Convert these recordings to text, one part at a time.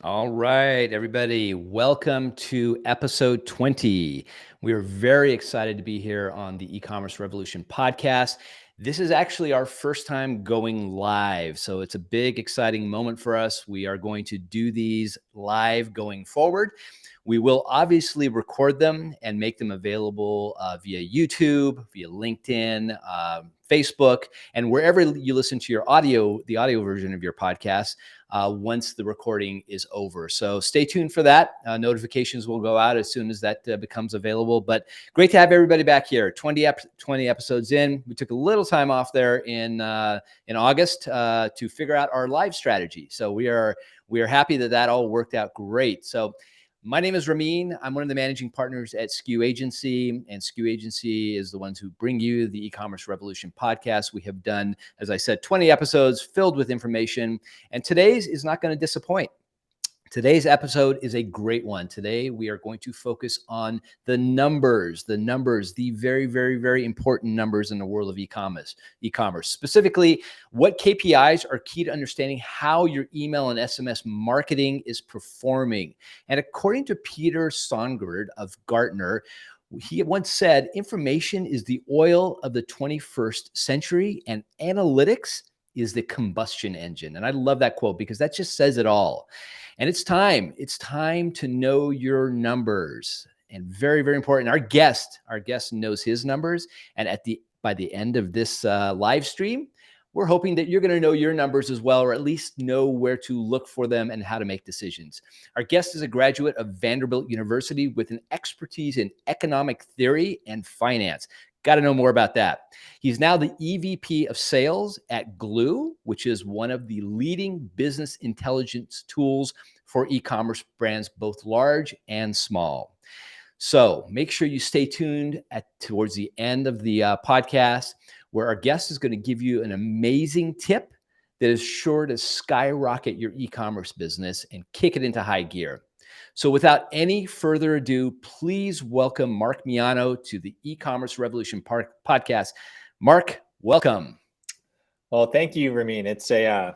All right, everybody, welcome to episode 20. We are very excited to be here on the E-commerce Revolution podcast. This is actually our first time going live, so it's a big, exciting moment for us. We are going to do these live going forward. We will obviously record them and make them available via YouTube, via LinkedIn, Facebook, and wherever you listen to your audio, the audio version of your podcast. Once the recording is over. So stay tuned for that. Notifications will go out as soon as that becomes available. But great to have everybody back here. 20 episodes in. We took a little time off there in August to figure out our live strategy. So we are happy that all worked out great. So my name is Ramin. I'm one of the managing partners at Glew Agency, and Glew Agency is the ones who bring you the E-commerce Revolution podcast. We have done, as I said, 20 episodes filled with information, and today's is not going to disappoint. Today's episode is a great one. Today, we are going to focus on the numbers, the very, very, very important numbers in the world of e-commerce. Specifically, what KPIs are key to understanding how your email and SMS marketing is performing. And according to Peter Songerd of Gartner, he once said, information is the oil of the 21st century, and analytics is the combustion engine. And I love that quote because that just says it all. And it's time to know your numbers. And very, very important. Our guest knows his numbers. And by the end of this live stream, we're hoping that you're going to know your numbers as well, or at least know where to look for them and how to make decisions. Our guest is a graduate of Vanderbilt University with an expertise in economic theory and finance. Got to know more about that. He's now the EVP of sales at Glew, which is one of the leading business intelligence tools for e-commerce brands, both large and small. So make sure you stay tuned towards the end of the podcast, where our guest is going to give you an amazing tip that is sure to skyrocket your e-commerce business and kick it into high gear. So without any further ado, please welcome Mark Miano to the E-commerce Revolution podcast. Mark, welcome. Well, thank you, Ramin. It's a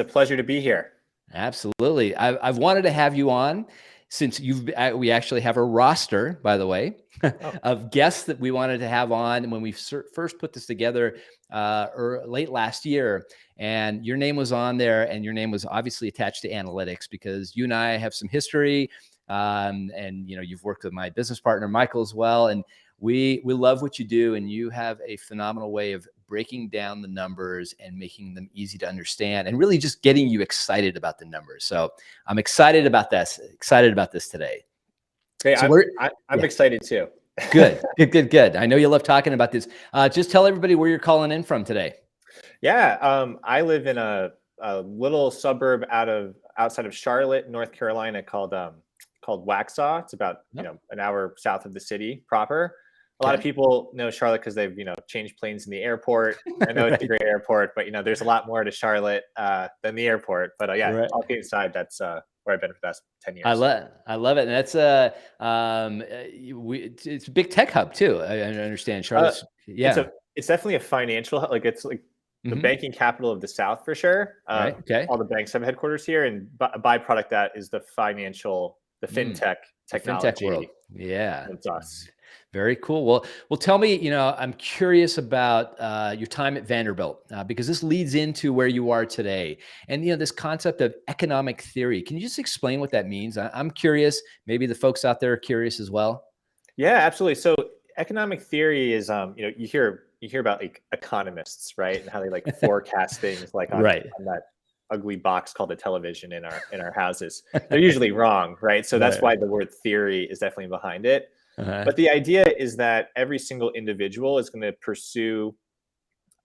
pleasure to be here. Absolutely. I've wanted to have you on since we actually have a roster, by the way, of guests that we wanted to have on when we first put this together late last year. And your name was on there, and your name was obviously attached to analytics because you and I have some history. And you've worked with my business partner, Michael, as well. And we love what you do, and you have a phenomenal way of breaking down the numbers and making them easy to understand and really just getting you excited about the numbers. So I'm excited about this today. Okay, so I'm excited too. Good. I know you love talking about this. Just tell everybody where you're calling in from today. Yeah, I live in a little suburb outside of Charlotte, North Carolina, called Waxhaw. It's about an hour south of the city proper. A lot of people know Charlotte because they've changed planes in the airport. I know it's a great airport, but there's a lot more to Charlotte than the airport. But all kidding aside, that's where I've been for the past 10 years. I love it, and that's it's a big tech hub too. I understand Charlotte's. It's definitely a financial hub. It's like the banking capital of the South for sure. Right. Okay. All the banks have headquarters here, and a byproduct that is the fintech technology. Fintech world. Yeah. That's us. Very cool. Well, tell me, I'm curious about your time at Vanderbilt because this leads into where you are today. And, this concept of economic theory, can you just explain what that means? I'm curious. Maybe the folks out there are curious as well. Yeah, absolutely. So economic theory is, you hear about like economists, right? And how they like forecast things like on that ugly box called a television in our houses. They're usually wrong, right? So that's why the word theory is definitely behind it. But the idea is that every single individual is going to pursue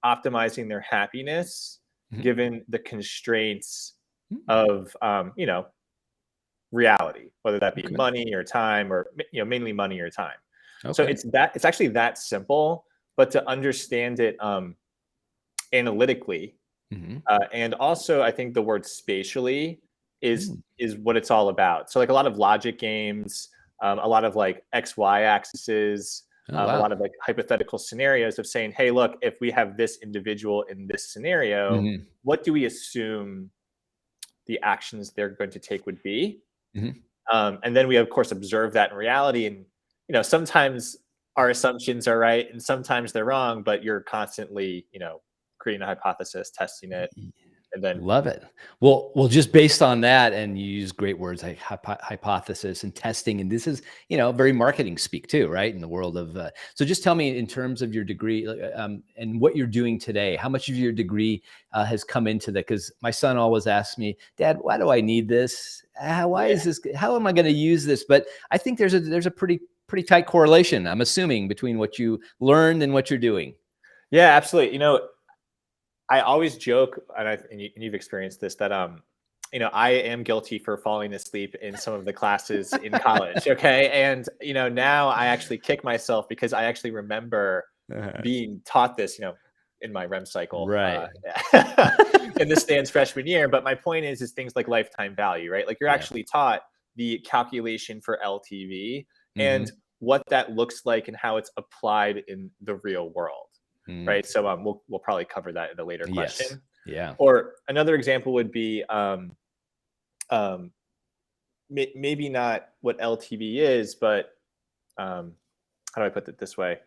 optimizing their happiness given the constraints of, reality, whether that be money or time, or mainly money or time. Okay. So it's actually that simple, but to understand it analytically, and also I think the word spatially is what it's all about. So like a lot of logic games. A lot of like XY axes, a lot of like hypothetical scenarios of saying, hey, look, if we have this individual in this scenario, what do we assume the actions they're going to take would be. Mm-hmm. And then we, of course, observe that in reality. And, sometimes our assumptions are right and sometimes they're wrong, but you're constantly, creating a hypothesis, testing it, and then Love it. Well, just based on that, and you use great words like hypothesis and testing, and this is, very marketing speak too, right? In the world of, so just tell me in terms of your degree, and what you're doing today, how much of your degree has come into that? Because my son always asks me, Dad, why do I need this? Why is this? How am I going to use this? But I think there's a pretty tight correlation, I'm assuming, between what you learned and what you're doing. Yeah, absolutely. I always joke, and you've experienced this, that I am guilty for falling asleep in some of the classes in college. Okay, and now I actually kick myself because I actually remember being taught this, in my REM cycle, Right. in the Stan's freshman year. But my point is things like lifetime value, right? Like you're actually taught the calculation for LTV and what that looks like and how it's applied in the real world. Right. So we'll probably cover that in a later question. Yes. Yeah. Or another example would be maybe not what LTV is, but how do I put it this way?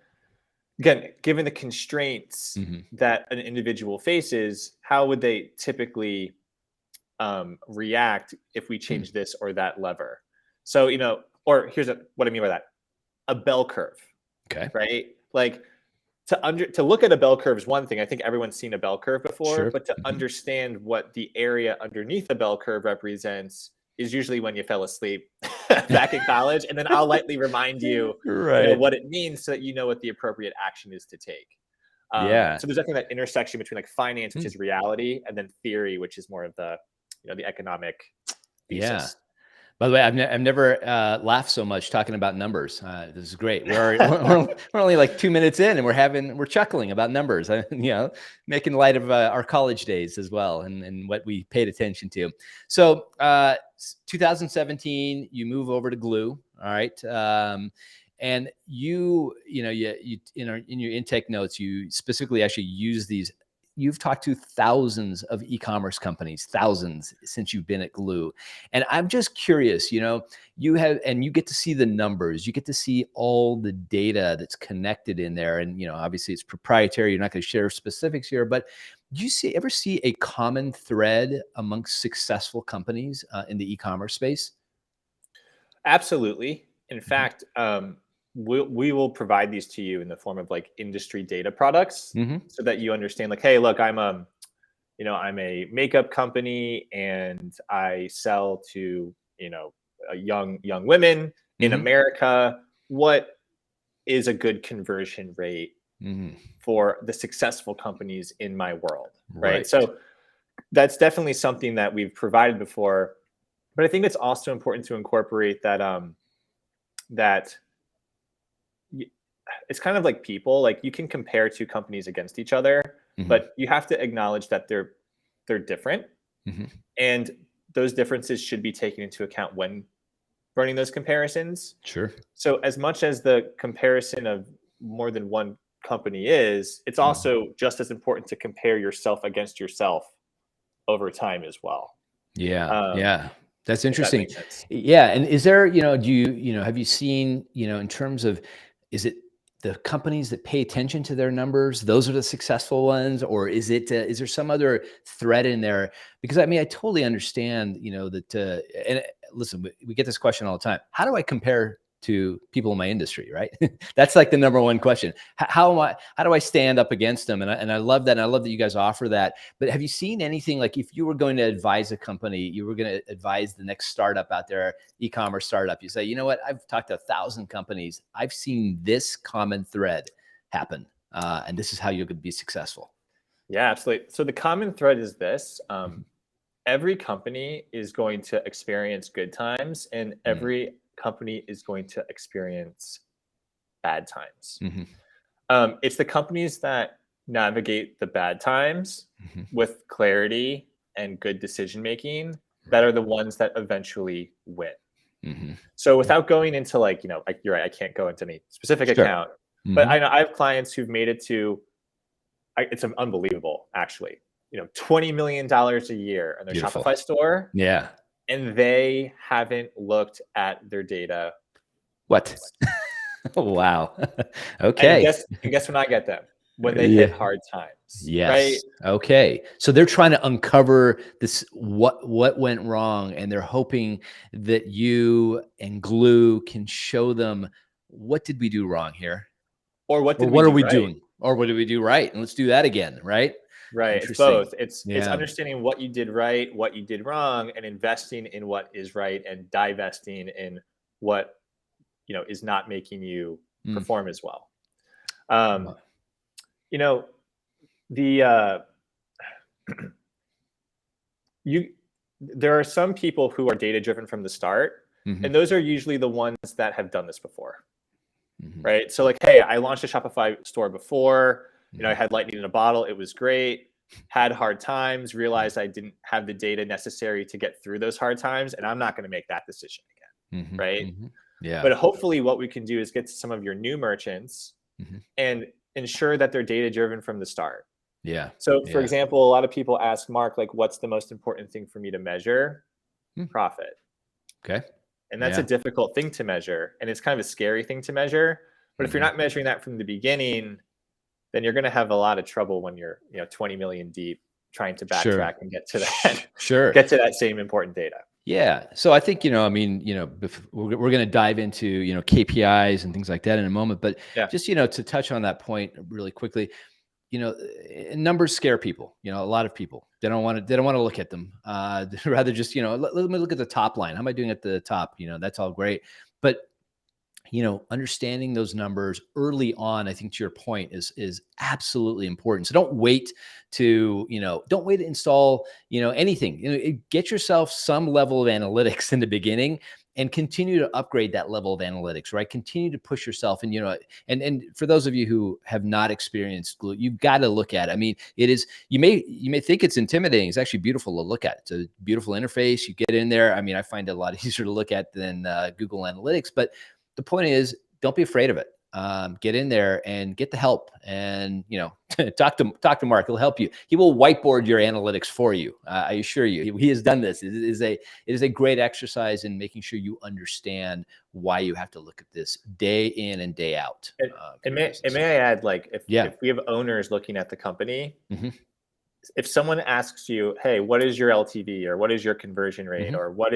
Again, given the constraints that an individual faces, how would they typically react if we change this or that lever? So, or here's what I mean by that. A bell curve. Okay. Right. Like, to look at a bell curve is one thing. I think everyone's seen a bell curve before, Sure. but to understand what the area underneath the bell curve represents is usually when you fell asleep back in college. And then I'll lightly remind you, what it means so that you know what the appropriate action is to take. So there's definitely that intersection between like finance, which is reality, and then theory, which is more of the, the economic thesis. Yeah. By the way, I've never laughed so much talking about numbers. This is great. We're only like 2 minutes in, and we're chuckling about numbers. Making light of our college days as well, and what we paid attention to. So, 2017, you move over to Glew. All right. And you in your intake notes, you specifically actually use these. You've talked to thousands of e-commerce companies, thousands, since you've been at Glew. And I'm just curious, you get to see the numbers, you get to see all the data that's connected in there. And, obviously it's proprietary. You're not going to share specifics here, but do you ever see a common thread amongst successful companies in the e-commerce space? Absolutely. In fact, we will provide these to you in the form of like industry data products so that you understand like, hey, look, I'm a makeup company and I sell to, young women in America. What is a good conversion rate for the successful companies in my world? Right. So that's definitely something that we've provided before, but I think it's also important to incorporate that, that it's kind of like people, like you can compare two companies against each other, but you have to acknowledge that they're different. And those differences should be taken into account when running those comparisons. Sure. So as much as the comparison of more than one company is, it's also just as important to compare yourself against yourself over time as well. Yeah. That's interesting. That Yeah. And is there, have you seen, in terms of, is it the companies that pay attention to their numbers, those are the successful ones, or is there some other thread in there? Because I totally understand, that, and listen, we get this question all the time. How do I compare to people in my industry, right? That's like the number one question. How do I stand up against them? And I love that. And I love that you guys offer that. But have you seen anything, like if you were going to advise a company, you were going to advise the next startup out there, e-commerce startup, you say, you know what, I've talked to 1,000 companies. I've seen this common thread happen. And this is how you could be successful. Yeah, absolutely. So the common thread is this. Every company is going to experience good times, and every company is going to experience bad times. It's the companies that navigate the bad times with clarity and good decision making that are the ones that eventually win. So without going into like you're right, I can't go into any specific account, but I know I have clients who've made it to, it's unbelievable actually. $20 million a year in their Beautiful. Shopify store. Yeah. And they haven't looked at their data. What? Wow. And Okay. guess when I get them? When they Yeah. hit hard times, right? Yes. Okay. So they're trying to uncover this, what went wrong, and they're hoping that you and Glew can show them, what did we do wrong here? Or what Or did we what are do we right? doing? Or what did we do right? And let's do that again, right? Right. It's Interesting. both. It's Yeah. understanding what you did right, what you did wrong, and investing in what is right and divesting in what is not making you perform as well. Wow. The there are some people who are data driven from the start, Mhm. and those are usually the ones that have done this before. Mhm. Right? So like, hey, I launched a Shopify store before, I Mhm. had lightning in a bottle. It was great. Had hard times, realized I didn't have the data necessary to get through those hard times, and I'm not going to make that decision again. Mhm. Right? Mhm. Yeah. But hopefully what we can do is get to some of your new merchants Mhm. and ensure that they're data driven from the start. Yeah. So for Yeah. example, a lot of people ask Mark, like, what's the most important thing for me to measure? Hmm. Profit. Okay. And that's Yeah. a difficult thing to measure. And it's kind of a scary thing to measure. But if you're Mhm. not measuring that from the beginning, then you're going to have a lot of trouble when you're 20 million deep trying to Sure. backtrack and get to that Sure. get to that same important data. Yeah. So I think, I mean, we're going to dive into, KPIs and things like that in a moment, but Yeah. just, to touch on that point really quickly, numbers scare people, a lot of people. They don't want to look at them. They'd rather just, let me look at the top line. How am I doing at the top? That's all great. But understanding those numbers early on, I think, to your point, is absolutely important. So don't wait to install anything. Get yourself some level of analytics in the beginning, and continue to upgrade that level of analytics, right? Continue to push yourself. And and for those of you who have not experienced Glew, you've got to look at it. I mean, it is, you may think it's intimidating. It's actually beautiful to look at. It's a beautiful interface. You get in there. I mean, I find it a lot easier to look at than Google Analytics, but the point is, don't be afraid of it. Get in there and get the help, and talk to Mark. He'll help you. He will whiteboard your analytics for you. I assure you, he has done this. It is a great exercise in making sure you understand why you have to look at this day in and day out. And may I add, like, if we have owners looking at the company, mm-hmm. if someone asks you, hey, what is your LTV, or what is your conversion rate, Mm-hmm. or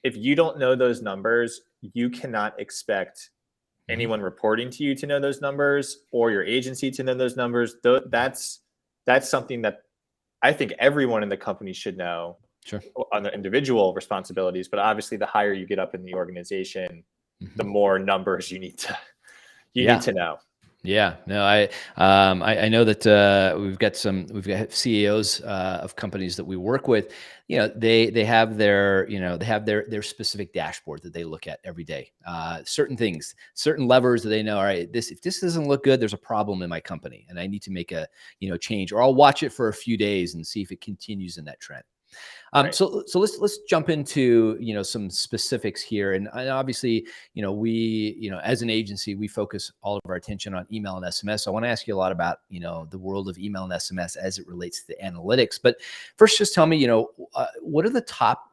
if you don't know those numbers, you cannot expect anyone reporting to you to know those numbers, or your agency to know those numbers. That's something that I think everyone in the company should know. Sure. On their individual responsibilities, but obviously the higher you get up in the organization, Mm-hmm. the more numbers you need to know. Yeah, no, I know that we've got CEOs of companies that we work with. They have their specific dashboard that they look at every day. Certain things, certain levers that they know. All right, if this doesn't look good, there's a problem in my company, and I need to make a change, or I'll watch it for a few days and see if it continues in that trend. Right. So let's jump into some specifics here, and obviously we as an agency, we focus all of our attention on email and SMS. So I want to ask you a lot about the world of email and SMS as it relates to analytics. But first, just tell me what are the top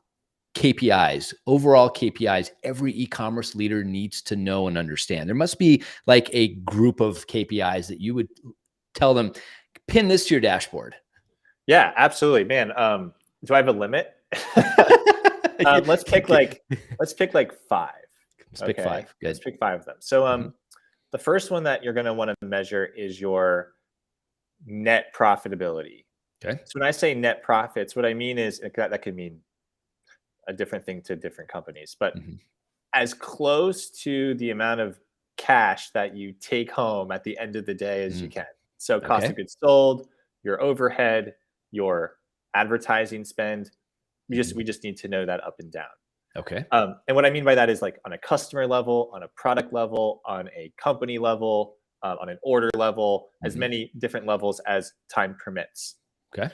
KPIs, overall KPIs, every e-commerce leader needs to know and understand. There must be like a group of KPIs that you would tell them, pin this to your dashboard. Yeah, absolutely, man. Do I have a limit? Let's pick like 5. Let's pick 5. Good. Let's pick 5 of them. So the first one that you're going to want to measure is your net profitability. Okay. So when I say net profits, what I mean is that could mean a different thing to different companies, but as close to the amount of cash that you take home at the end of the day as you can. So cost of goods sold, your overhead, your advertising spend. We just need to know that up and down. Okay. And what I mean by that is, like, on a customer level, on a product level, on a company level, on an order level, as many different levels as time permits. Okay.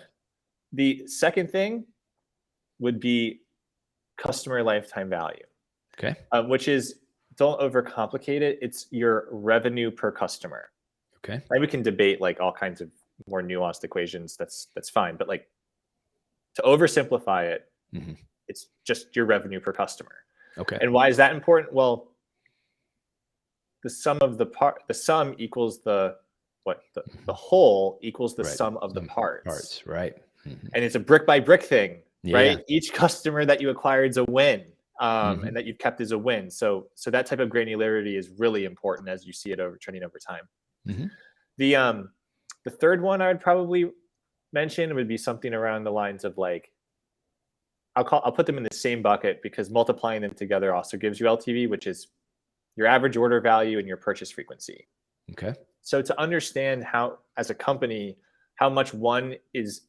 The second thing would be customer lifetime value. Okay. Which is, don't overcomplicate it. It's your revenue per customer. Okay. Right? We can debate like all kinds of more nuanced equations, that's fine. But like, to oversimplify it, it's just your revenue per customer. Okay. And why is that important? Well, the sum equals the whole equals the sum of the parts. Right. And it's a brick by brick thing, Yeah. right? Each customer that you acquired is a win, and that you've kept is a win. So that type of granularity is really important as you see it trending over time. The third one I would probably mention would be something around the lines of like, I'll put them in the same bucket because multiplying them together also gives you LTV, which is your average order value and your purchase frequency. Okay. So to understand how, as a company, how much one is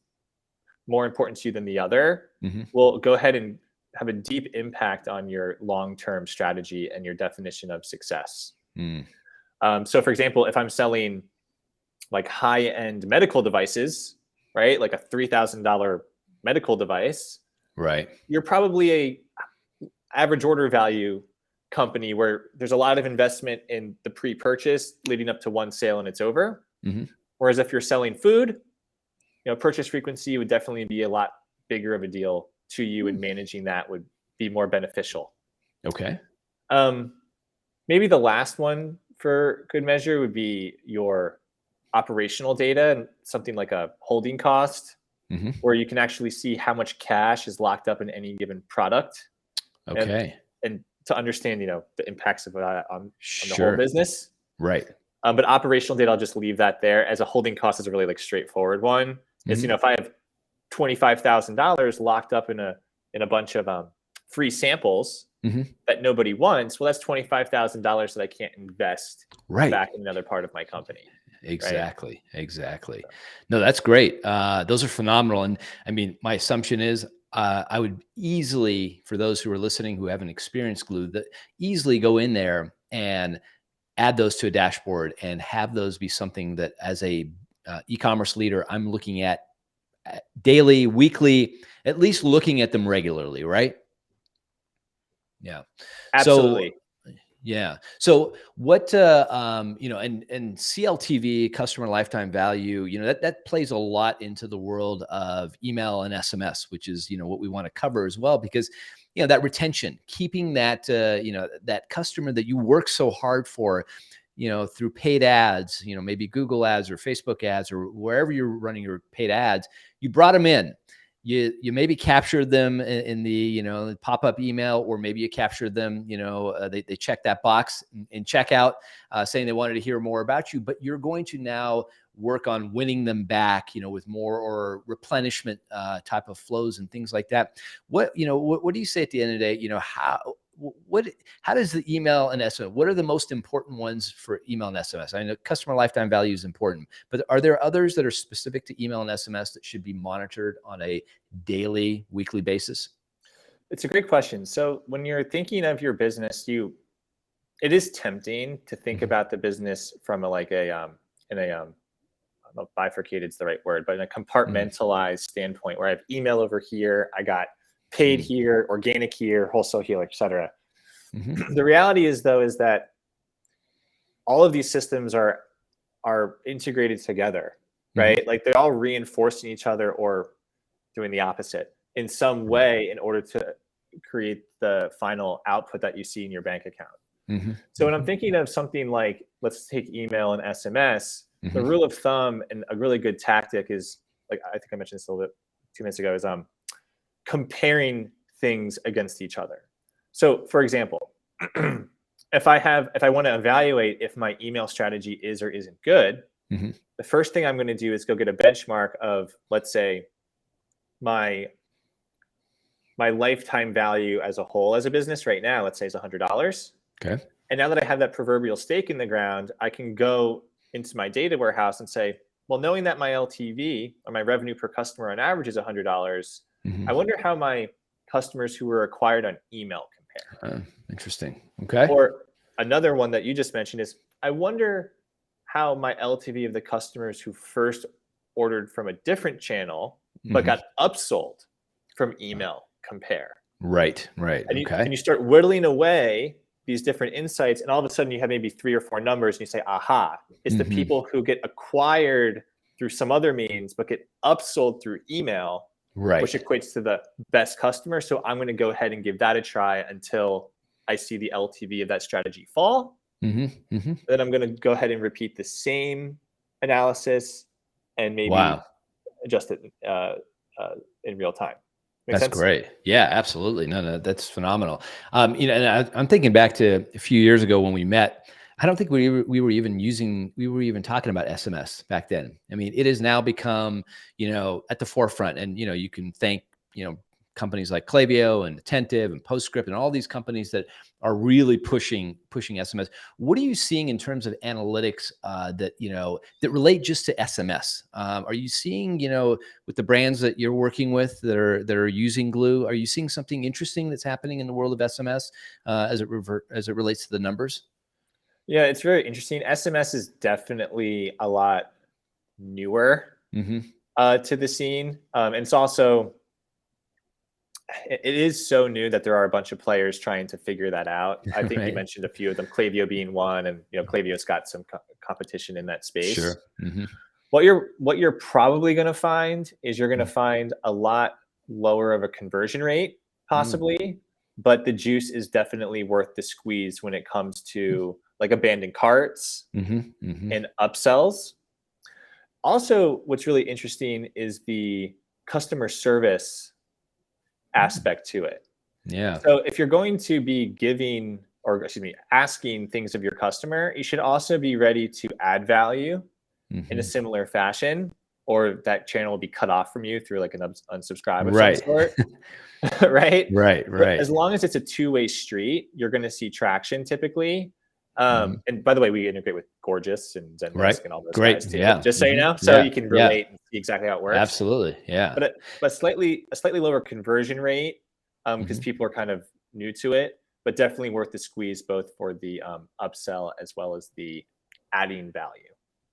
more important to you than the other will go ahead and have a deep impact on your long-term strategy and your definition of success. So for example, if I'm selling like high-end medical devices, right? Like a $3,000 medical device, right? You're probably a average order value company where there's a lot of investment in the pre-purchase leading up to one sale and it's over. Whereas if you're selling food, purchase frequency would definitely be a lot bigger of a deal to you, and managing that would be more beneficial. Okay. Maybe the last one for good measure would be your operational data, and something like a holding cost, where you can actually see how much cash is locked up in any given product. Okay. And to understand, the impacts of that on the whole business. Right. But operational data, I'll just leave that there. As a holding cost is a really like straightforward one. Is if I have $25,000 locked up in a bunch of free samples that nobody wants, well, that's $25,000 that I can't invest back in another part of my company. Exactly. Right? Exactly. No, that's great. Those are phenomenal. And I mean, my assumption is I would easily, for those who are listening who haven't experienced Glew, that easily go in there and add those to a dashboard and have those be something that as a e-commerce leader, I'm looking at daily, weekly, at least looking at them regularly, right? Yeah. Absolutely. Yeah. So what, and CLTV, customer lifetime value, that plays a lot into the world of email and SMS, which is, what we want to cover as well, because, that retention, keeping that, that customer that you work so hard for, through paid ads, maybe Google ads or Facebook ads or wherever you're running your paid ads, you brought them in. You maybe captured them in the pop-up email, or maybe you captured them, they check that box in checkout saying they wanted to hear more about you, but you're going to now work on winning them back, with more or replenishment type of flows and things like that. What do you say at the end of the day? How does the email and SMS, what are the most important ones for email and SMS? I know customer lifetime value is important, but are there others that are specific to email and SMS that should be monitored on a daily, weekly basis? It's a great question. So when you're thinking of your business, it is tempting to think about the business from I don't know if bifurcated is the right word, but in a compartmentalized standpoint, where I have email over here, I got paid here, organic here, wholesale here, et cetera. The reality is, though, is that all of these systems are integrated together, right? Like they're all reinforcing each other or doing the opposite in some way in order to create the final output that you see in your bank account. So when I'm thinking of something like, let's take email and SMS, the rule of thumb and a really good tactic is, like, I think I mentioned this a little bit 2 minutes ago, is comparing things against each other. So for example, if I want to evaluate if my email strategy is or isn't good, the first thing I'm going to do is go get a benchmark of, let's say, my lifetime value as a whole as a business right now, let's say, is $100. Okay. And now that I have that proverbial stake in the ground, I can go into my data warehouse and say, well, knowing that my LTV, or my revenue per customer on average, is $100, I wonder how my customers who were acquired on email compare. Interesting. Okay. Or another one that you just mentioned is, I wonder how my LTV of the customers who first ordered from a different channel but got upsold from email compare. Right. And you start whittling away these different insights, and all of a sudden you have maybe 3 or 4 numbers, and you say, aha, it's the people who get acquired through some other means, but get upsold through email, which equates to the best customer. So I'm going to go ahead and give that a try until I see the LTV of that strategy fall. Then I'm going to go ahead and repeat the same analysis and maybe adjust it in real time. Make That's sense? great. Yeah, absolutely. No, that's phenomenal. And I'm thinking back to a few years ago when we met. I don't think we were even talking about SMS back then. I mean, it has now become, at the forefront, and, you can thank, companies like Klaviyo and Attentive and Postscript and all these companies that are really pushing SMS. What are you seeing in terms of analytics that relate just to SMS? Are you seeing, with the brands that you're working with that are using Glew, are you seeing something interesting that's happening in the world of SMS as it relates to the numbers? Yeah, it's very interesting. SMS is definitely a lot newer to the scene. And it's also, it is so new that there are a bunch of players trying to figure that out. I think you mentioned a few of them, Klaviyo being one, and Klaviyo's got some competition in that space. Sure. What you're probably going to find is you're going to find a lot lower of a conversion rate, possibly, but the juice is definitely worth the squeeze when it comes to like abandoned carts and upsells. Also, what's really interesting is the customer service aspect to it. Yeah. So if you're going to be asking things of your customer, you should also be ready to add value in a similar fashion, or that channel will be cut off from you through like an unsubscribe of some sort. Right. But as long as it's a two-way street, you're going to see traction typically. And by the way, we integrate with Gorgias and Zendesk and all those guys too. Yeah. Just so you know, so you can relate and see exactly how it works. Absolutely. Yeah. But a slightly lower conversion rate because people are kind of new to it, but definitely worth the squeeze both for the upsell as well as the adding value.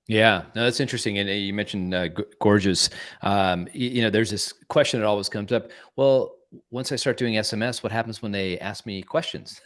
Yeah, no, that's interesting. And you mentioned Gorgias. There's this question that always comes up. Well, once I start doing SMS, what happens when they ask me questions?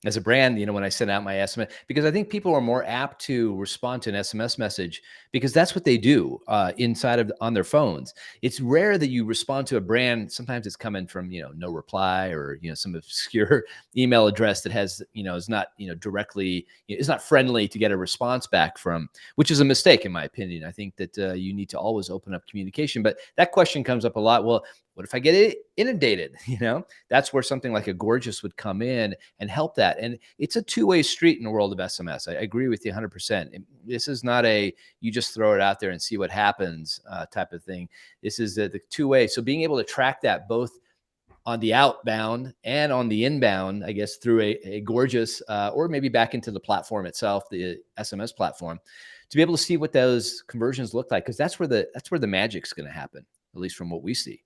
As a brand, when I send out my SMS, because I think people are more apt to respond to an SMS message because that's what they do on their phones. It's rare that you respond to a brand. Sometimes it's coming from, no reply or, some obscure email address that has, is not, directly, is not friendly to get a response back from, which is a mistake in my opinion. I think that you need to always open up communication, but that question comes up a lot. Well, what if I get inundated? That's where something like a Gorgias would come in and help that. And it's a two-way street in the world of SMS. I agree with you 100%. This is not you just throw it out there and see what happens type of thing. This is the two-way. So being able to track that both on the outbound and on the inbound, I guess, through a Gorgias or maybe back into the platform itself, the SMS platform, to be able to see what those conversions look like, because that's where the magic's going to happen, at least from what we see.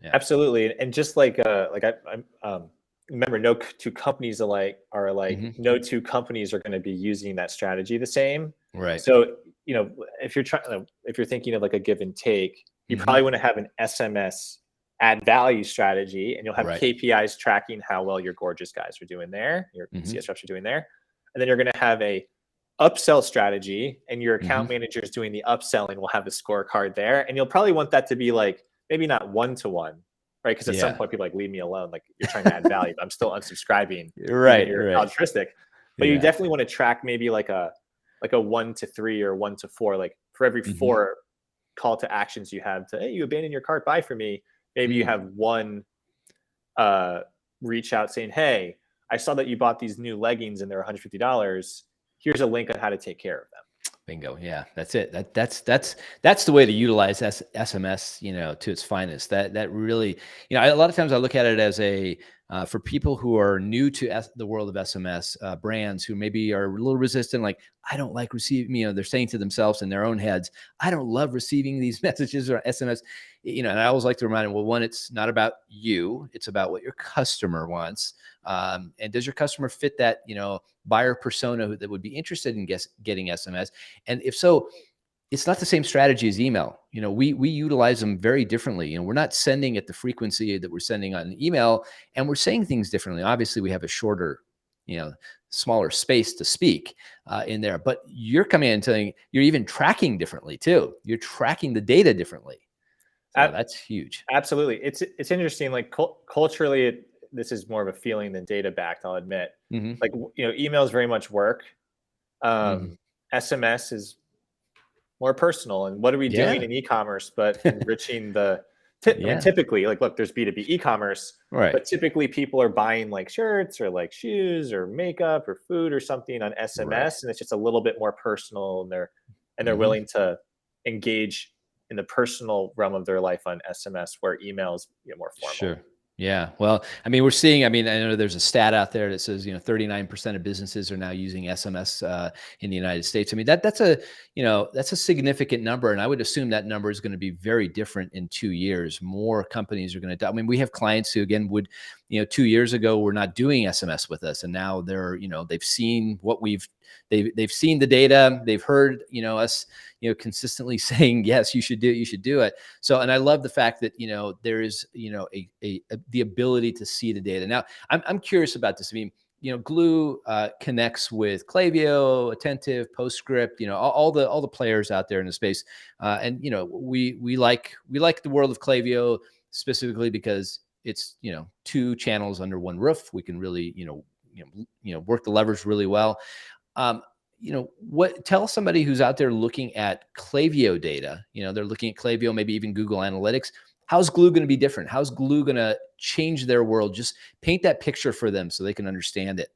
Yeah. Absolutely. And just like I remember, no two companies alike are alike. No two companies are going to be using that strategy the same. Right. So, if you're thinking of like a give and take, you probably want to have an SMS add value strategy, and you'll have KPIs tracking how well your Gorgias guys are doing there, your CS reps are doing there. And then you're going to have a upsell strategy, and your account manager is doing the upselling. We'll have a scorecard there. And you'll probably want that to be like, maybe not one-to-one, right? Because at some point people you're leave me alone. Like, you're trying to add value. I'm still unsubscribing. You're altruistic. But you definitely want to track maybe like a 1-to-3 or 1-to-4, like for every 4 call to actions you have to, hey, you abandoned your cart, buy for me. Maybe you have one reach out saying, hey, I saw that you bought these new leggings and they're $150. Here's a link on how to take care of them. Bingo. Yeah, that's it. That's the way to utilize SMS, to its finest. That really, a lot of times I look at it as for people who are new to the world of SMS, brands who maybe are a little resistant, like, I don't like receiving, they're saying to themselves in their own heads, I don't love receiving these messages or SMS, and I always like to remind them, well, one, it's not about you, it's about what your customer wants. And does your customer fit that, buyer persona that would be interested in getting SMS? And if so, it's not the same strategy as email. We utilize them very differently. We're not sending at the frequency that we're sending on email, and we're saying things differently. Obviously, we have a shorter, smaller space to speak in there. But you're coming in and telling, you're even tracking differently too. You're tracking the data differently. So that's huge. Absolutely. It's interesting. Like culturally, this is more of a feeling than data backed, I'll admit. Like, email is very much work. SMS is more personal. And what are we doing in e-commerce but enriching I mean, typically, like, look, there's B2B e-commerce, but typically people are buying like shirts or like shoes or makeup or food or something on SMS, and it's just a little bit more personal, and they're willing to engage in the personal realm of their life on SMS, where email is more formal. Sure. Yeah. Well, I mean, I know there's a stat out there that says, 39% of businesses are now using SMS in the United States. I mean, that's a significant number. And I would assume that number is going to be very different in 2 years. More companies are going to, I mean, we have clients who, again, 2 years ago were not doing SMS with us. And now they've seen what they've seen the data, they've heard, us, consistently saying, yes, you should do it. So, and I love the fact that, there is, the ability to see the data. Now, I'm curious about this. I mean, Glew connects with Klaviyo, Attentive, Postscript, all the players out there in the space. And, we like the world of Klaviyo specifically because it's, 2 channels under one roof. We can really, work the levers really well. Tell somebody who's out there looking at Klaviyo data, they're looking at Klaviyo, maybe even Google Analytics. How's Glew going to be different? How's Glew going to change their world? Just paint that picture for them so they can understand it.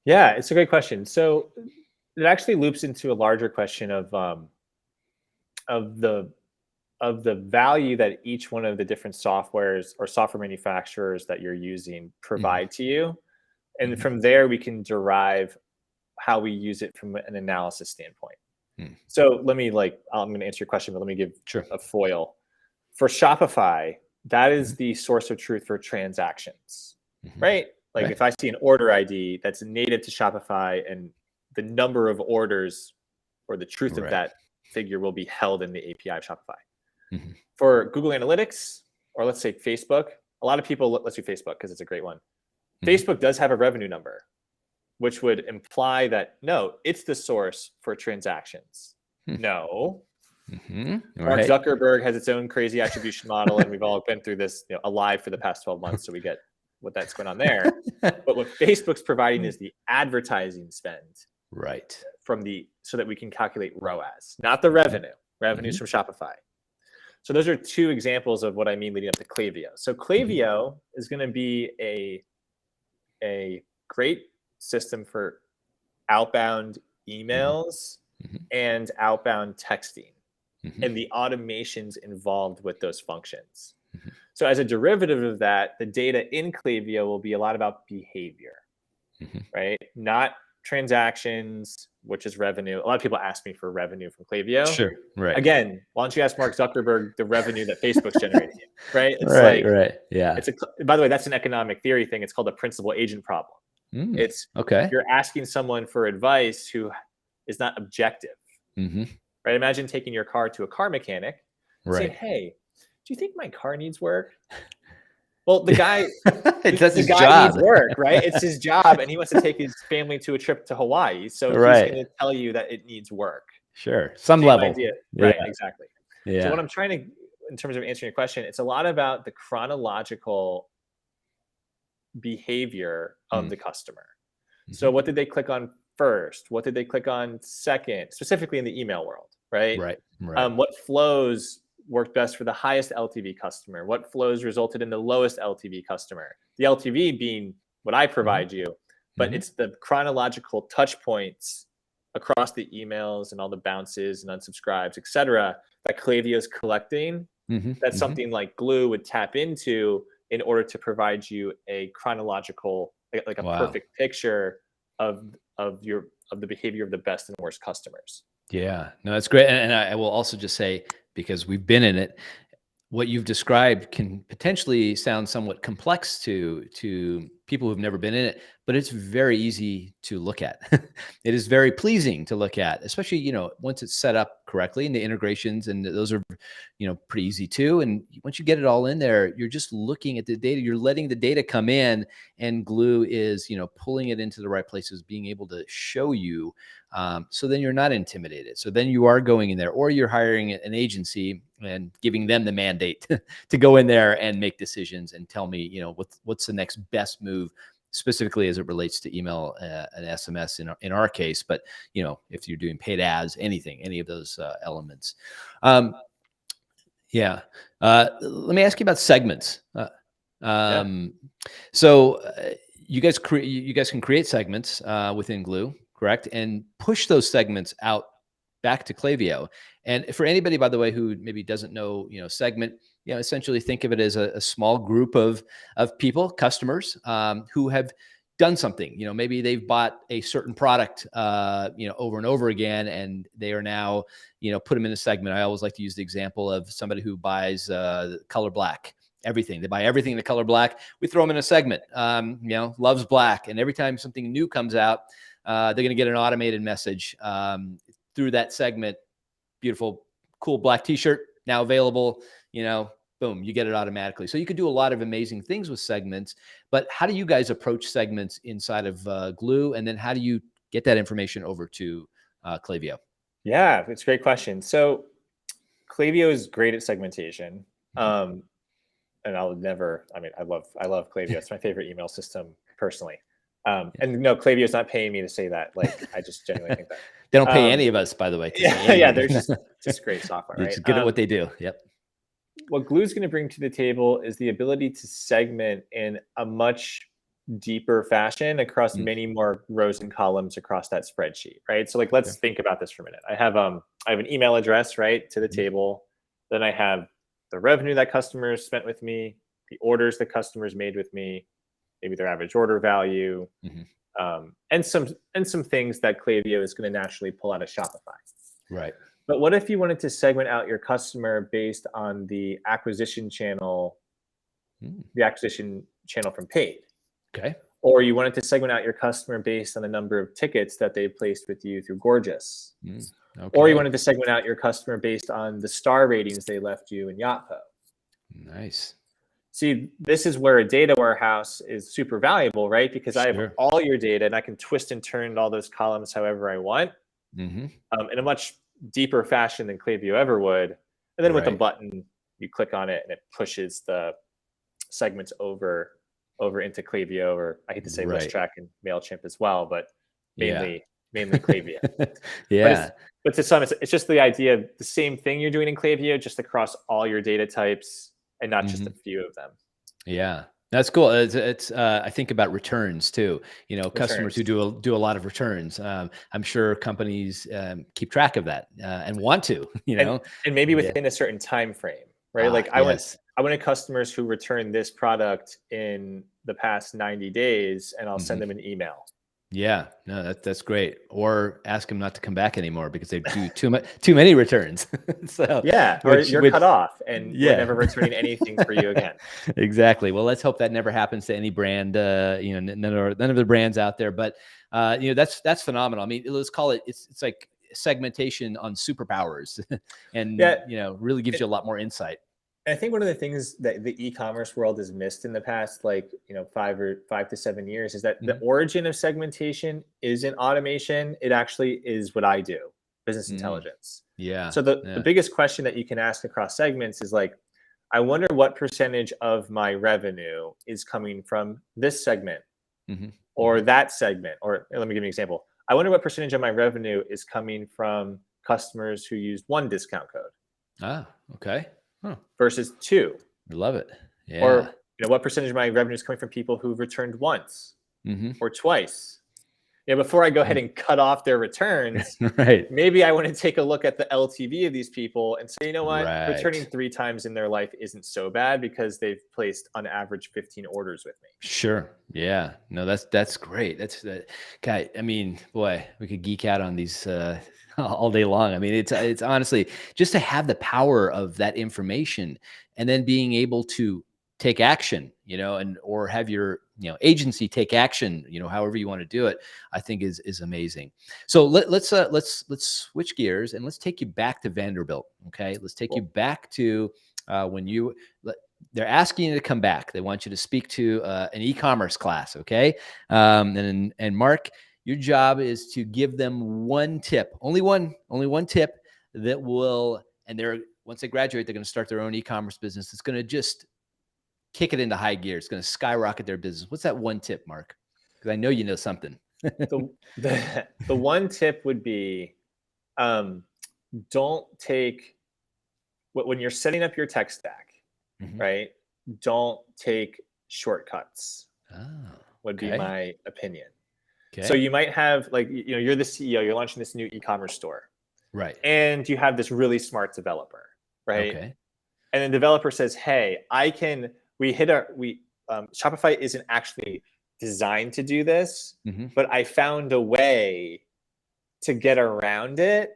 Yeah, it's a great question. So it actually loops into a larger question of the value that each one of the different softwares or software manufacturers that you're using provide to you. And from there, we can derive how we use it from an analysis standpoint. So I'm going to answer your question, but let me give a foil. For Shopify, that is the source of truth for transactions, right? Like if I see an order ID that's native to Shopify, and the number of orders or the truth of that figure will be held in the API of Shopify. For Google Analytics, or let's say Facebook, a lot of people, let's do Facebook because it's a great one. Facebook does have a revenue number, which would imply that, no, it's the source for transactions. No. Mark Zuckerberg has its own crazy attribution model, and we've all been through this alive for the past 12 months, so we get what that's going on there. But what Facebook's providing is the advertising spend, so that we can calculate ROAS, not the revenue. Revenues from Shopify. So those are 2 examples of what I mean leading up to Klaviyo. So Klaviyo is going to be a great system for outbound emails and outbound texting, and the automations involved with those functions. So as a derivative of that, the data in Klaviyo will be a lot about behavior, right? Not transactions, which is revenue. A lot of people ask me for revenue from Klaviyo. Sure, right. Again, why don't you ask Mark Zuckerberg the revenue that Facebook's generating, right? It's yeah. By the way, that's an economic theory thing. It's called the principal agent problem. It's you're asking someone for advice who is not objective, right? Imagine taking your car to a car mechanic and saying, hey, do you think my car needs work? Well, the guy, the guy needs work, right? It's his job, and he wants to take his family to a trip to Hawaii. So he's going to tell you that it needs work. Sure. Some level. Idea. Right, exactly. So what I'm trying to, in terms of answering your question, it's a lot about the chronological behavior of the customer. So what did they click on first? What did they click on second? Specifically in the email world, right? What flows worked best for the highest LTV customer? What flows resulted in the lowest LTV customer? The LTV being what I provide you, but it's the chronological touch points across the emails and all the bounces and unsubscribes, et cetera, that Klaviyo is collecting. That's something like Glew would tap into in order to provide you a chronological, like a perfect picture of the behavior of the best and worst customers. Yeah, no, that's great. And I will also just say, because we've been in it, what you've described can potentially sound somewhat complex to people who've never been in it, but it's very easy to look at. It is very pleasing to look at, especially, once it's set up correctly, and the integrations, and those are, pretty easy too. And once you get it all in there, you're just looking at the data, you're letting the data come in, and Glew is, pulling it into the right places, being able to show you. So then you're not intimidated. So then you are going in there, or you're hiring an agency and giving them the mandate to go in there and make decisions and tell me, what's the next best move, specifically as it relates to email and SMS in our case. But, if you're doing paid ads, any of those elements. Yeah. Let me ask you about segments. So you guys can create segments within Glew, correct? And push those segments out back to Klaviyo. And for anybody, by the way, who maybe doesn't know, segment, essentially think of it as a small group of people, customers, who have done something. Maybe they've bought a certain product, over and over again, and they are now, put them in a segment. I always like to use the example of somebody who buys color black. Everything. They buy everything in the color black. We throw them in a segment, loves black. And every time something new comes out, they're going to get an automated message through that segment. Beautiful, cool black t-shirt now available, boom, you get it automatically. So you can do a lot of amazing things with segments, but how do you guys approach segments inside of Glew? And then how do you get that information over to Klaviyo? Yeah, it's a great question. So Klaviyo is great at segmentation. And I love Klaviyo. It's my favorite email system personally. And no, Klaviyo is not paying me to say that. Like, I just genuinely think that. They don't pay any of us, by the way. Yeah, they're just great software, right? It's good at what they do. Yep. What Glew is going to bring to the table is the ability to segment in a much deeper fashion across many more rows and columns across that spreadsheet, right? So like, let's think about this for a minute. I have an email address, right, to the table. Then I have the revenue that customers spent with me, the orders that customers made with me, maybe their average order value, and some things that Klaviyo is going to naturally pull out of Shopify. Right. But what if you wanted to segment out your customer based on the acquisition channel, from paid? Okay. Or you wanted to segment out your customer based on the number of tickets that they placed with you through Gorgias. Okay. Or you wanted to segment out your customer based on the star ratings they left you in Yotpo. Nice. See, this is where a data warehouse is super valuable, right? Because I have all your data and I can twist and turn all those columns however I want, in a much deeper fashion than Klaviyo ever would. And then with a button, you click on it and it pushes the segments over into Klaviyo, or I hate to say ListTrack and MailChimp as well, but mainly Klaviyo. But to some, it's just the idea of the same thing you're doing in Klaviyo, just across all your data types and not just a few of them. Yeah. That's cool. It's I think about returns too. Customers who do a lot of returns. I'm sure companies keep track of that and want to. And maybe within a certain time frame, right? Like I wanted customers who returned this product in the past 90 days, and I'll send them an email. Yeah, no, that's great. Or ask them not to come back anymore because they do too many returns. So or you're cut off, and we're never returning anything for you again. Exactly. Well, let's hope that never happens to any brand. None of the brands out there. But that's phenomenal. I mean, let's call it. It's like segmentation on superpowers, and really gives you a lot more insight. I think one of the things that the e-commerce world has missed in the past, 5 to 7 years, is that the origin of segmentation isn't automation. It actually is what I do, business intelligence. Yeah. So the biggest question that you can ask across segments is like, I wonder what percentage of my revenue is coming from this segment or that segment. Or let me give you an example. I wonder what percentage of my revenue is coming from customers who used one discount code. Ah, okay. Versus two. I love it. Yeah. Or what percentage of my revenue is coming from people who returned once or twice. before I go ahead and cut off their returns, right. Maybe I want to take a look at the LTV of these people and say, you know what, Right. returning 3 times in their life isn't so bad because they've placed on average 15 orders with me. Sure. Yeah. No, that's great. That's that guy. I mean, boy, we could geek out on these all day long. I mean, it's honestly just to have the power of that information and then being able to take action, and or have your agency take action, however you want to do it. I think is amazing. So let's switch gears and let's take you back to Vanderbilt. Okay, let's take you back to when you. They're asking you to come back. They want you to speak to an e-commerce class. Okay. And Mark, your job is to give them one tip, only one tip that will, and once they graduate, they're going to start their own e-commerce business. It's going to just kick it into high gear. It's going to skyrocket their business. What's that one tip, Mark? Because I know you know something. The one tip would be, don't take, when you're setting up your tech stack, right? Don't take shortcuts. Would be my opinion. Okay. So you might have you're the CEO, you're launching this new e-commerce store. Right. And you have this really smart developer, right? Okay. And the developer says, hey, Shopify isn't actually designed to do this, but I found a way to get around it.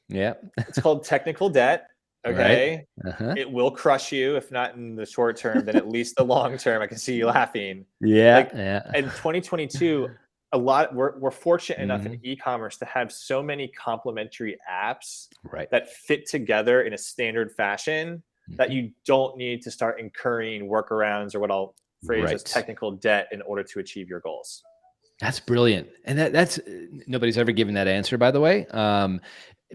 Yeah. It's called technical debt. Okay. Right. It will crush you, if not in the short term, then at least the long term. I can see you laughing. Yeah. In 2022, we're fortunate enough in e-commerce to have so many complementary apps that fit together in a standard fashion that you don't need to start incurring workarounds or what I'll phrase as technical debt in order to achieve your goals. That's brilliant. And that's nobody's ever given that answer, by the way,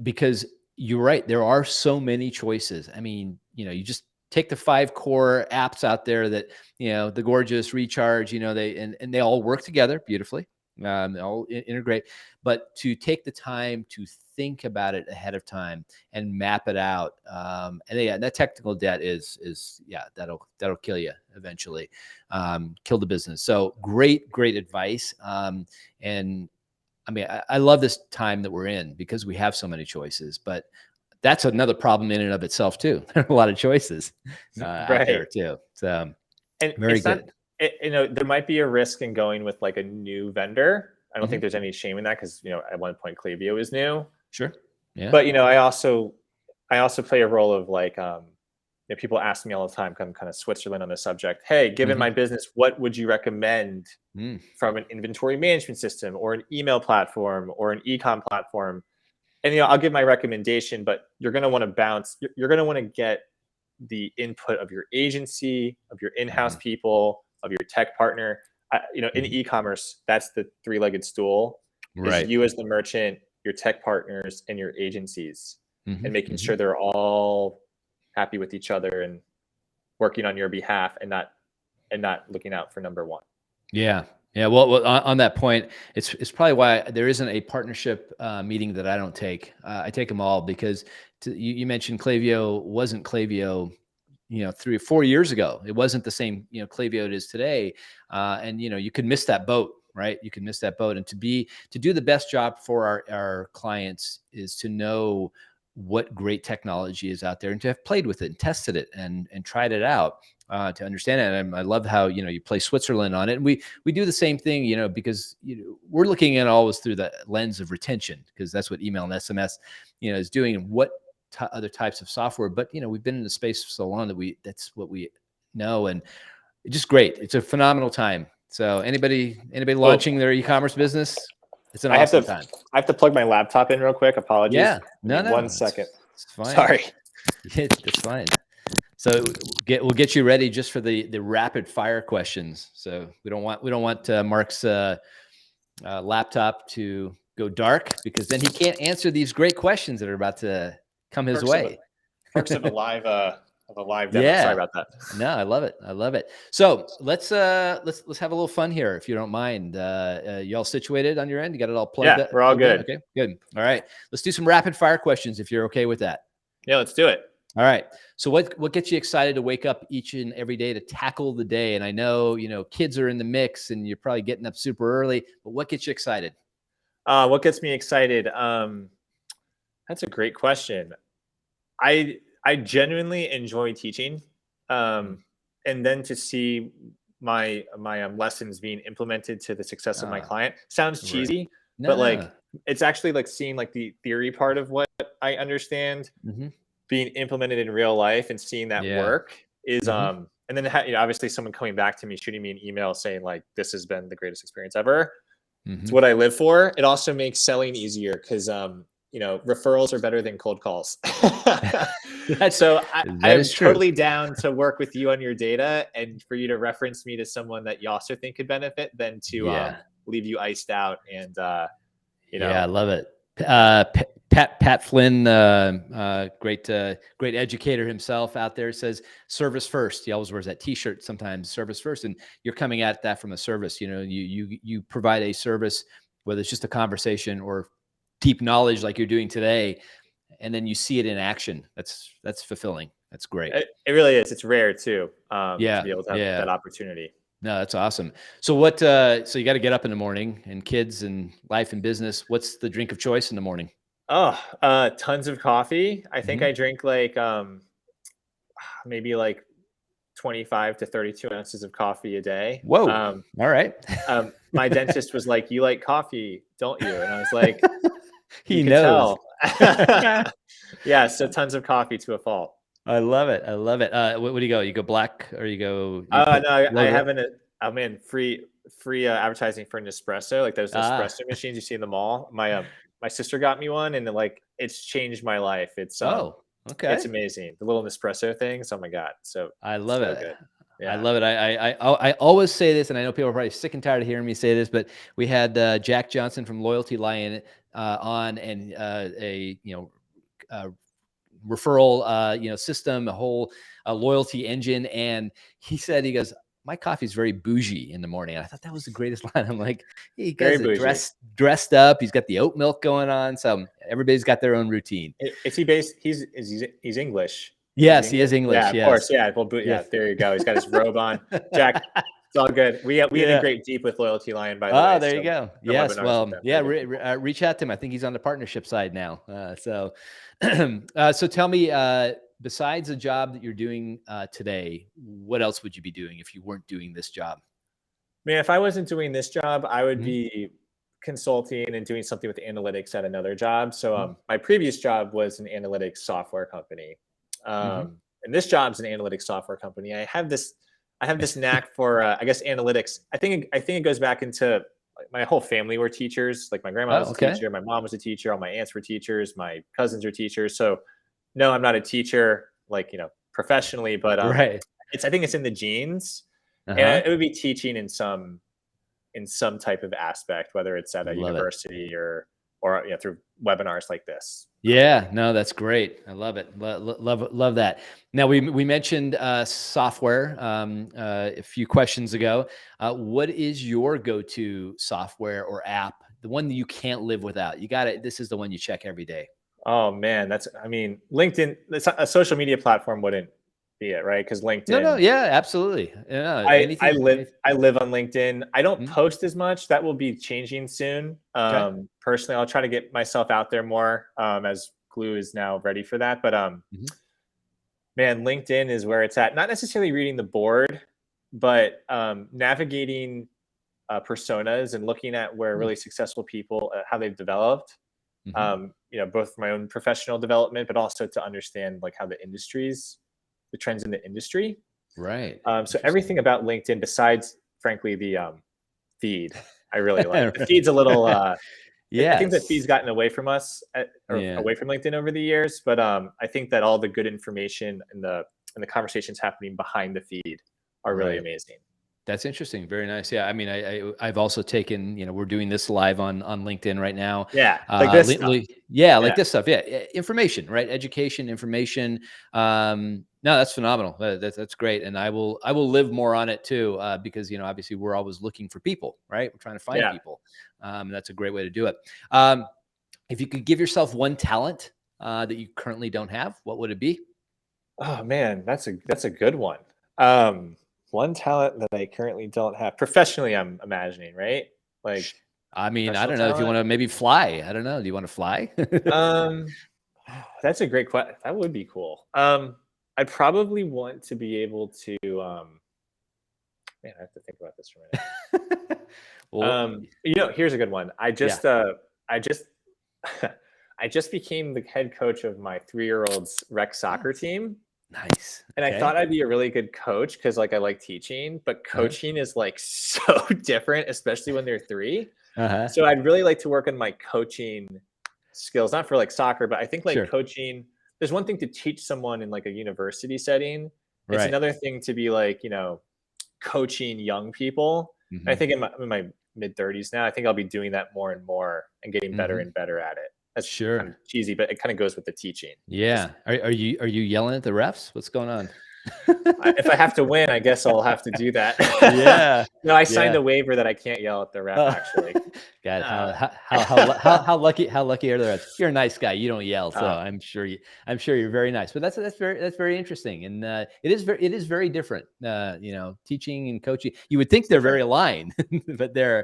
because you're right. There are so many choices. I mean, you just take the 5 core apps out there that, the Gorgias, Recharge, they all work together beautifully. They all integrate, but to take the time to think about it ahead of time and map it out. And that technical debt is that'll kill you eventually, kill the business. So great advice. And I mean, I love this time that we're in because we have so many choices, but that's another problem in and of itself too. There are a lot of choices out there too. So very good. There might be a risk in going with a new vendor. I don't think there's any shame in that because, at one point Klaviyo is new. Sure. Yeah. But, I also play a role of people ask me all the time, I'm kind of Switzerland on the subject. Hey, given my business, what would you recommend from an inventory management system or an email platform or an e-com platform? And, I'll give my recommendation, but you're going to want to bounce. You're going to want to get the input of your agency, of your in-house people, of your tech partner. In e-commerce, that's the 3-legged stool. Right. You as the merchant, your tech partners, and your agencies, and making sure they're all happy with each other and working on your behalf and not looking out for number one. Yeah. Yeah. Well, on that point, it's probably why there isn't a partnership meeting that I don't take. I take them all because you mentioned Klaviyo wasn't Klaviyo, 3 or 4 years ago. It wasn't the same, Klaviyo it is today. And, you could miss that boat, right? You could miss that boat. And to do the best job for our clients is to know what great technology is out there and to have played with it and tested it and tried it out to understand it. And I love how, you play Switzerland on it. And we do the same thing, because we're looking at it always through the lens of retention, because that's what email and SMS, is doing, and what other types of software. But, we've been in the space for so long that that's what we know. And it's just great. It's a phenomenal time. So anybody launching their e-commerce business, it's an awesome time. I have to plug my laptop in real quick. Apologies. Yeah. No. 1 second. It's fine. Sorry. It's fine. So we'll get you ready just for the rapid fire questions. So we don't want Mark's laptop to go dark, because then he can't answer these great questions that are about to come his way. Perks of a live demo. Yeah. Sorry about that. No, I love it. So let's have a little fun here, if you don't mind. You all situated on your end? You got it all plugged? Yeah, we're all good. Okay, good. All right. Let's do some rapid fire questions if you're okay with that. Yeah, let's do it. All right. So what gets you excited to wake up each and every day to tackle the day? And I know, kids are in the mix and you're probably getting up super early, but what gets you excited? What gets me excited? That's a great question. I genuinely enjoy teaching, Mm. and then to see my lessons being implemented to the success of my Ah, client sounds right. cheesy, but No. like it's actually like seeing like the theory part of what I understand Hmm. being implemented in real life and seeing that Yeah. work is Hmm. and then obviously someone coming back to me shooting me an email saying like this has been the greatest experience ever. It's Hmm. what I live for. It also makes selling easier because referrals are better than cold calls. That's So I that am is true. totally down to work with you on your data and for you to reference me to someone that you also think could benefit than to Yeah. leave you iced out and you Yeah, I know love it. Pat Flynn, great educator himself out there, says service first. He always wears that T-shirt sometimes, service first, and you're coming at that from a service. You provide a service, whether it's just a conversation or deep knowledge like you're doing today, and then you see it in action. That's fulfilling. That's great. it really is. It's rare too to Yeah, be able to have yeah. that opportunity. No, that's awesome. So you got to get up in the morning and kids and life and business. What's the drink of choice in the morning? Oh, tons of coffee. I think Hmm. I drink like maybe like 25 to 32 ounces of coffee a day. Whoa. All right. My dentist was like, "You like coffee, don't you?" And I was like, "You He could knows. tell." Yeah, so tons of coffee to a fault. I love it. I love it. What do you go? You go black or you put No, I logo? haven't. I'm in free advertising for Nespresso, like those Ah. Nespresso machines you see in the mall. My sister got me one, and like it's changed my life. Oh, It's okay. amazing. The little Nespresso things. Oh my god, I love so it. good. I Yeah. love it. I always say this, and I know people are probably sick and tired of hearing me say this, but we had Jack Johnson from Loyalty Lion on, and uh, referral, system, a whole loyalty engine. And he goes, my coffee is very bougie in the morning. And I thought that was the greatest line. I'm like, he Very guys are bougie. dressed up. He's got the oat milk going on. So everybody's got their own routine. Is he based? He's English. Is he Yes, he English? is Yeah, English. of course. Yes. Yeah. Well, yeah. Yes. There you go. He's got his robe on. Jack, it's all good. We Yeah. integrate deep with Loyalty Lion, by the Oh, way. there you So go. our Yes. webinars with Well, them, yeah. very good people. Reach out to him. I think he's on the partnership side now. So tell me, besides the job that you're doing today, what else would you be doing if you weren't doing this job? Man, if I wasn't doing this job, I would Mhm, be consulting and doing something with analytics at another job. So mhm, my previous job was an analytics software company. mhm. And this job's an analytics software company. I have this knack for I guess analytics. I think it goes back into like, my whole family were teachers. Like my grandma Oh, was a okay. teacher, my mom was a teacher, all my aunts were teachers, my cousins are teachers. So no, I'm not a teacher like, professionally, but Right. I think it's in the genes. And Uh-huh. it would be teaching in some type of aspect, whether it's at a Love it. university or through webinars like this. Yeah, no, that's great. I love it. Love that. Now we mentioned software a few questions ago. What is your go-to software or app? The one that you can't live without. You got it. This is the one you check every day. Oh man, I mean, LinkedIn, a social media platform wouldn't be it, right? Because No, no, LinkedIn, yeah, absolutely. Yeah, anything. I live on LinkedIn. I don't Mhm. post as much. That will be changing soon. Okay. Personally, I'll try to get myself out there more as Glew is now ready for that. But Mhm. man, LinkedIn is where it's at. Not necessarily reading the board, but navigating personas and looking at where Mm. really successful people how they've developed. Mhm. Both for my own professional development, but also to understand like how the trends in the industry. Right. So Interesting. everything about LinkedIn, besides frankly the feed, I really like. The feed's a little. I think the feed's Yes. gotten away from us or Yeah. away from LinkedIn over the years, but I think that all the good information and the conversations happening behind the feed are really Right. amazing. That's interesting. Very nice. Yeah. I mean, I've also taken, we're doing this live on LinkedIn right now. Yeah, like this stuff. Yeah, like Yeah, this stuff. Yeah. Information, right? Education, information. No, that's phenomenal. That's great. And I will live more on it too, because, obviously we're always looking for people, right? We're trying to find yeah. people. And that's a great way to do it. Um, if you could give yourself one talent that you currently don't have, what would it be? Oh man, that's a good one. One talent that I currently don't have professionally, I'm imagining, right? Like I mean, I professional don't know if you talent. want to maybe fly. I don't know. Do you want to fly? Um, that's a great question. That would be cool. I'd probably want to be able to. Man, I have to think about this for a minute. Well, Here's a good one. yeah. I just, I just became the head coach of my 3-year-old's rec Oh, soccer team. nice. And I Okay. thought I'd be a really good coach because like I like teaching, but Uh-huh. coaching is like so different, especially when they're 3. Uh-huh. So I'd really like to work on my coaching skills, not for like soccer, but I think like Sure. coaching, there's one thing to teach someone in like a university setting. It's Right. another thing to be like, coaching young people. And I Hmm. think in my mid 30s now, I think I'll be doing that more and more and getting better Hmm. and better at it. That's kind Sure. of cheesy, but it kind of goes with the teaching. Just Yeah. Are you yelling at the refs? What's going on? if I have to win, I guess I'll have to do that. Yeah. No, I signed Yeah. a waiver that I can't yell at the ref. Oh, Actually, God, uh, how lucky are the refs? You're a nice guy. You don't yell, so uh, I'm sure you're very nice. But that's very interesting, and it is very different. Teaching and coaching. You would think they're very different. aligned, but Yeah,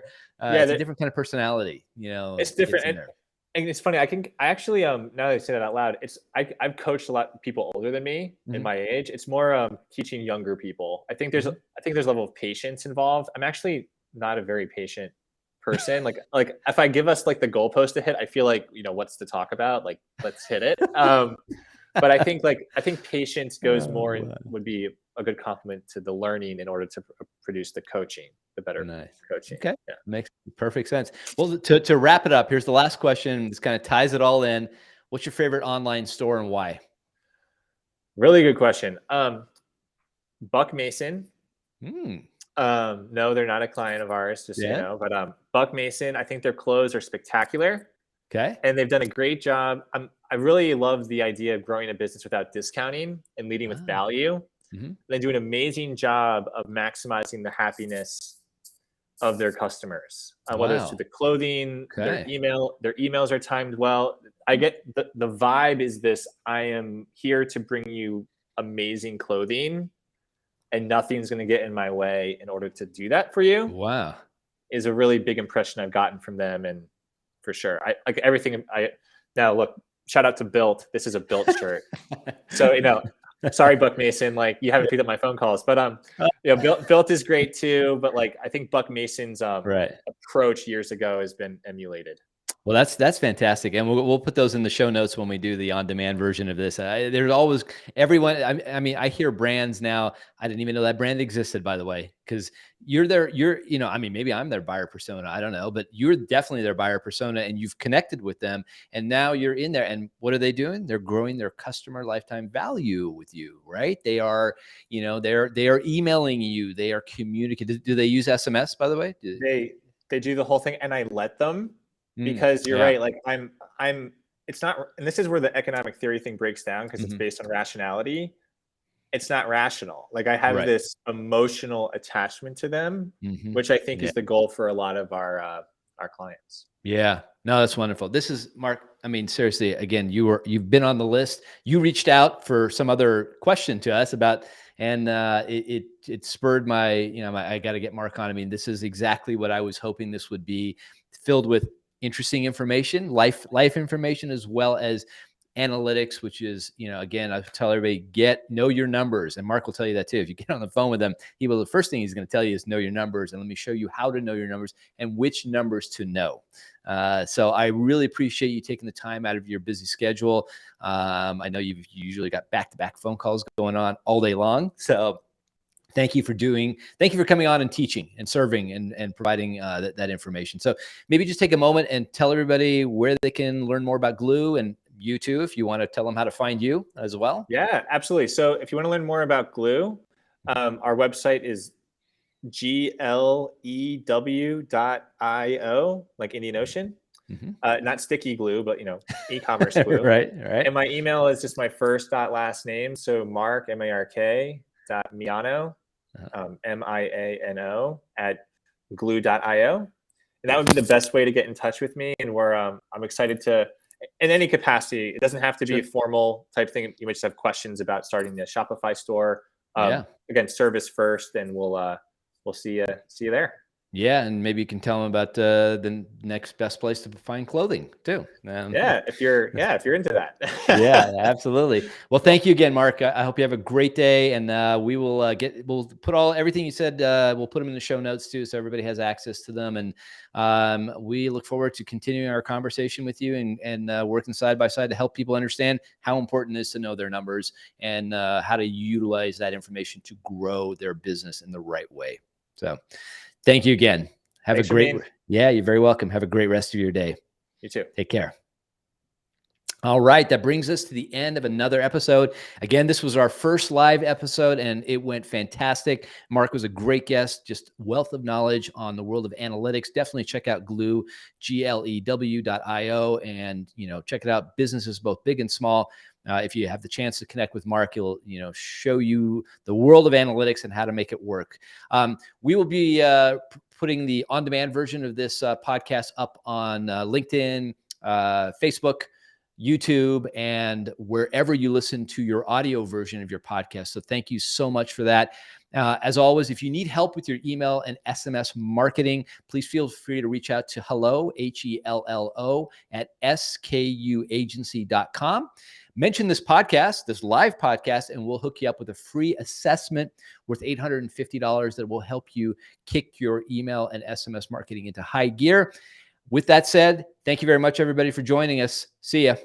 it's a different kind of personality. it's Gets different, in there. and it's funny. I actually now that I say that out loud, I've coached a lot of people older than me in Mhm. my age. It's more teaching younger people. Mhm. I think there's a level of patience involved. I'm actually not a very patient person. Like if I give us like the goalpost to hit, I feel like what's to talk about. Like let's hit it. But I think patience goes Oh, more and wow. would be a good complement to the learning in order to produce the coaching, the better Nice. coaching. Okay. Yeah. Makes perfect sense. Well, to wrap it up, here's the last question. This kind of ties it all in. What's your favorite online store and why? Really good question. Buck Mason. Hmm. No, they're not a client of ours, just so you Yeah. know. But Buck Mason, I think their clothes are spectacular, Okay. and they've done a great job. I really love the idea of growing a business without discounting and leading with Ah. value. Mhm. They do an amazing job of maximizing the happiness of their customers, whether it's through Wow. the clothing, Okay. their emails are timed well. I get the vibe is this: I am here to bring you amazing clothing, and nothing's going to get in my way in order to do that for you. Wow. Is a really big impression I've gotten from them, and for sure, I like everything. I now look. Shout out to Built. This is a Built shirt. So sorry, Buck Mason. Like you haven't picked up my phone calls, but Built is great too. But like I think Buck Mason's Right. approach years ago has been emulated. Well, that's fantastic, and we'll put those in the show notes when we do the on-demand version of this. There's always everyone. I mean, I hear brands now. I didn't even know that brand existed, by the way, because you're there. I mean, maybe I'm their buyer persona. I don't know, but you're definitely their buyer persona, and you've connected with them, and now you're in there. And what are they doing? They're growing their customer lifetime value with you, right? They are emailing you. They are communicating. Do they use SMS, by the way? They do the whole thing, and I let them because you're Yeah. right. Like I'm. It's not, and this is where the economic theory thing breaks down because it's Hmm. based on rationality. It's not rational. Like I have Right. this emotional attachment to them, Hmm. which I think Yeah. is the goal for a lot of our clients. Yeah. No, that's wonderful. This is Mark. I mean, seriously, again, you've been on the list. You reached out for some other question to us about, and it spurred I got to get Mark on. I mean, this is exactly what I was hoping this would be, filled with interesting information, life information, as well as analytics, which is, again, I tell everybody, know your numbers. And Mark will tell you that too. If you get on the phone with him, the first thing he's going to tell you is know your numbers. And let me show you how to know your numbers and which numbers to know. So I really appreciate you taking the time out of your busy schedule. I know you've usually got back-to-back phone calls going on all day long. So thank you for coming on and teaching and serving and providing that information. So maybe just take a moment and tell everybody where they can learn more about Glew, and you too, if you want to tell them how to find you as well. Yeah, absolutely. So if you want to learn more about Glue, our website is glew.io, like Indian Ocean. Mm-hmm. Not sticky glue, but e-commerce glue. Right, right. And my email is just my first dot last name. So Mark, MARK dot Miano, Uh-huh. MIANO at glue.io. And that would be Perfect. the best way to get in touch with me. And I'm excited to, in any capacity. It doesn't have to be Sure. a formal type thing. You might just have questions about starting the Shopify store. Yeah. Again, service first, and we'll see you there. Yeah, and maybe you can tell them about the next best place to find clothing too. Yeah, if you're into that. Yeah, absolutely. Well, thank you again, Mark. I hope you have a great day, and we'll put everything you said. We'll put them in the show notes too, so everybody has access to them. And we look forward to continuing our conversation with you and working side by side to help people understand how important it is to know their numbers and how to utilize that information to grow their business in the right way. So, thank you again. Thanks for being. Yeah, you're very welcome. Have a great rest of your day. You too. Take care. All right, that brings us to the end of another episode. Again, this was our first live episode, and it went fantastic. Mark was a great guest, just wealth of knowledge on the world of analytics. Definitely check out Glew, GLEW.io, and check it out. Businesses both big and small. If you have the chance to connect with Mark, he'll show you the world of analytics and how to make it work. We will be putting the on-demand version of this podcast up on LinkedIn, Facebook, YouTube, and wherever you listen to your audio version of your podcast. So thank you so much for that. As always, if you need help with your email and SMS marketing, please feel free to reach out to hello, HELLO, at skuagency.com. Mention this podcast, this live podcast, and we'll hook you up with a free assessment worth $850 that will help you kick your email and SMS marketing into high gear. With that said, thank you very much, everybody, for joining us. See ya.